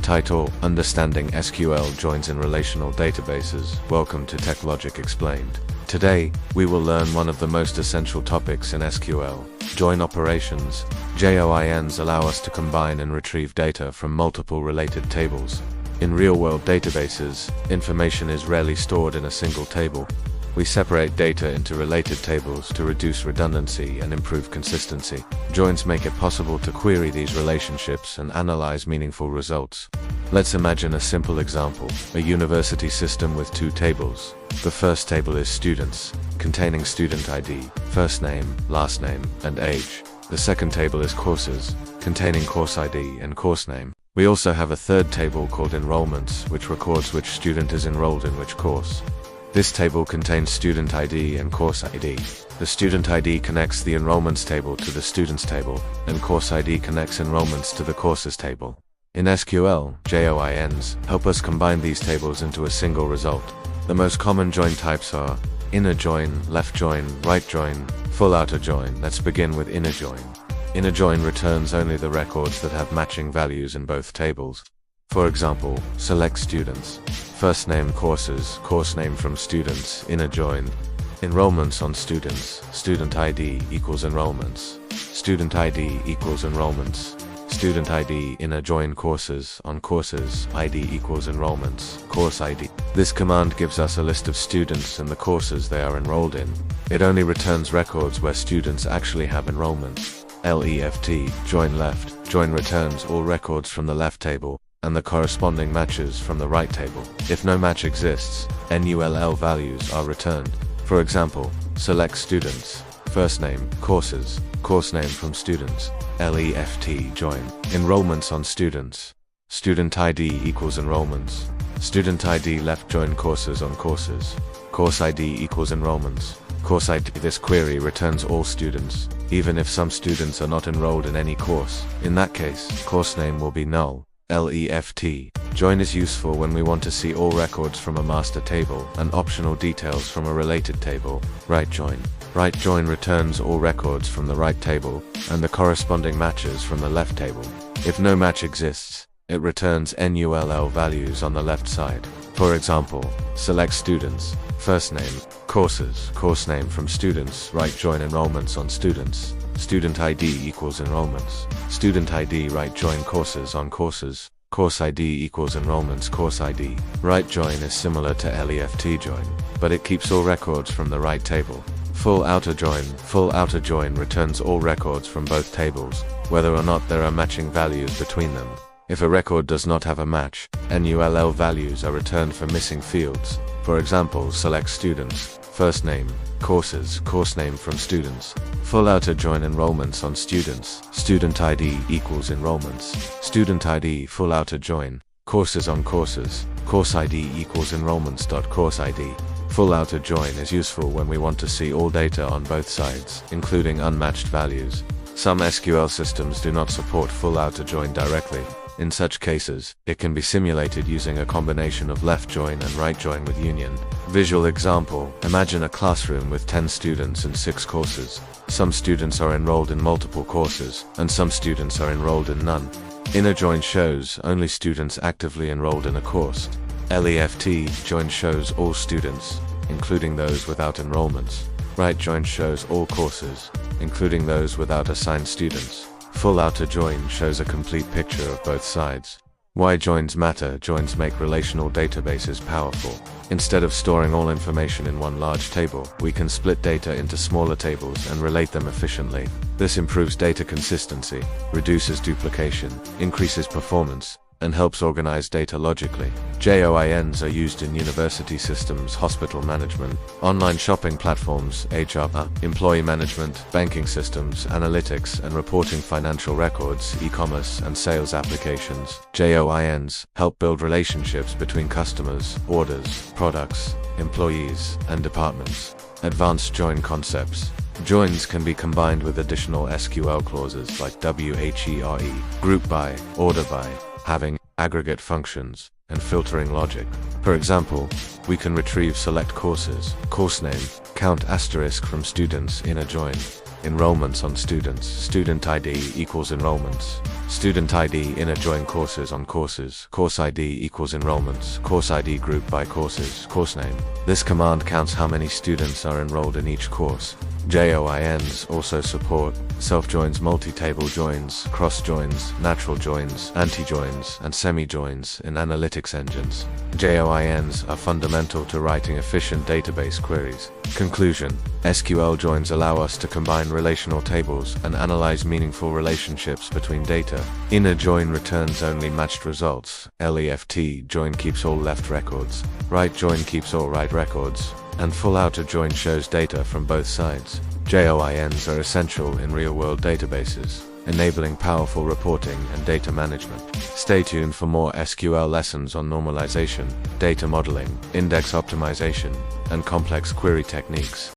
Title: Understanding SQL Joins in Relational Databases. Welcome to TechLogic Explained. Today, we will learn one of the most essential topics in SQL. Join operations. JOINs allow us to combine and retrieve data from multiple related tables. In real-world databases, information is rarely stored in a single table. We separate data into related tables to reduce redundancy and improve consistency. Joins make it possible to query these relationships and analyze meaningful results. Let's imagine a simple example: a university system with two tables. The first table is students, containing student ID, first name, last name, and age. The second table is courses, containing course ID and course name. We also have a third table called Enrollments, which records which student is enrolled in which course. This table contains student ID and course ID. The student ID connects the enrollments table to the students table, and course ID connects enrollments to the courses table. In SQL, JOINs help us combine these tables into a single result. The most common join types are inner join, left join, right join, full outer join. Let's begin with inner join. Inner join returns only the records that have matching values in both tables. For example, select students. First name courses, course name from students, inner join. Enrollments on students, student ID equals enrollments. Student ID equals enrollments. Student ID inner join courses on courses, ID equals enrollments, course ID. This command gives us a list of students and the courses they are enrolled in. It only returns records where students actually have enrollments. Left join left, join returns all records from the left table and the corresponding matches from the right table. If no match exists, NULL values are returned. For example, select students, first name, courses, course name from students, left join, enrollments on students, student ID equals enrollments, student ID left join courses on courses, course ID equals enrollments, course ID. This query returns all students, even if some students are not enrolled in any course. In that case, course name will be null. Left join is useful when we want to see all records from a master table and optional details from a related table. Right join returns all records from the right table and the corresponding matches from the left table. If no match exists, it returns NULL values on the left side. For example, select students, first name, courses, course name from students, right join enrollments on students, student ID equals enrollments, student ID right join courses on courses, course ID equals enrollments course ID. Right join is similar to left join, but it keeps all records from the right table. Full outer join returns all records from both tables, whether or not there are matching values between them. If a record does not have a match, NULL values are returned for missing fields. For example, select students, first name, courses, course name from students. Full outer join enrollments on students, student ID equals enrollments, student ID full outer join, courses on courses, course ID equals enrollments. Course ID. Full outer join is useful when we want to see all data on both sides, including unmatched values. Some SQL systems do not support full outer join directly. In such cases, it can be simulated using a combination of left join and right join with union. Visual example: imagine a classroom with 10 students and 6 courses. Some students are enrolled in multiple courses, and some students are enrolled in none. Inner join shows only students actively enrolled in a course. Left join shows all students, including those without enrollments. Right join shows all courses, including those without assigned students. Full outer join shows a complete picture of both sides. Why joins matter? Joins make relational databases powerful. Instead of storing all information in one large table, we can split data into smaller tables and relate them efficiently. This improves data consistency, reduces duplication, increases performance, and helps organize data logically. JOINs are used in university systems, hospital management, online shopping platforms, HR, employee management, banking systems, analytics and reporting, financial records, e-commerce and sales applications. JOINs help build relationships between customers, orders, products, employees, and departments. Advanced join concepts. Joins can be combined with additional SQL clauses like WHERE, group by, order by, having aggregate functions, and filtering logic. For example, we can retrieve select courses, course name, count asterisk from students inner join, Enrollments on students. Student ID equals enrollments. Student ID inner join courses on courses. Course ID equals enrollments. Course ID group by courses. Course name. This command counts how many students are enrolled in each course. JOINs also support self-joins, multi-table joins, cross-joins, natural joins, anti-joins, and semi-joins in analytics engines. JOINs are fundamental to writing efficient database queries. Conclusion: SQL joins allow us to combine relational tables and analyze meaningful relationships between data. Inner join returns only matched results. LEFT join keeps all left records. Right join keeps all right records. And full outer join shows data from both sides. JOINs are essential in real-world databases, enabling powerful reporting and data management. Stay tuned for more SQL lessons on normalization, data modeling, index optimization, and complex query techniques.